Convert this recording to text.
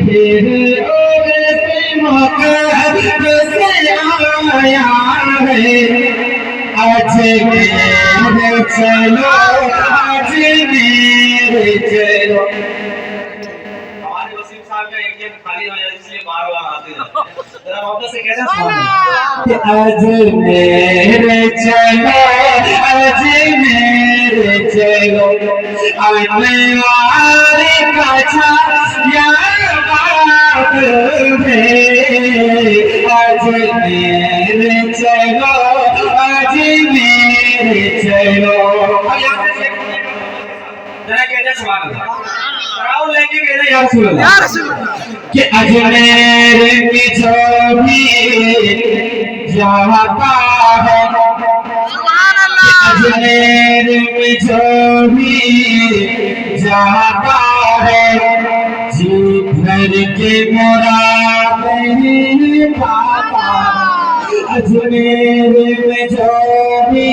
پھر اور سے مقصد سے آیا ہے اجمیر چلو اجمیر چلو ہمارے وسیم صاحب کا ایک خالی ہو جائے اس لیے بار بار آتے ہیں ذرا واپس سے کہنا اجمیر چلو اجمیر چلو انوار کا چھایا باد میں اجمیر چلو اجمیر چلو ذرا کہتے سبحان اللہ راؤ لے کے کہتے یا رسول اللہ کہ اجمیر کی جو بھی جاتا ہے اجمیر میں جو بھی جاتا ہے جی بھر کے مراد نہیں پاتا اجمیر میں جو بھی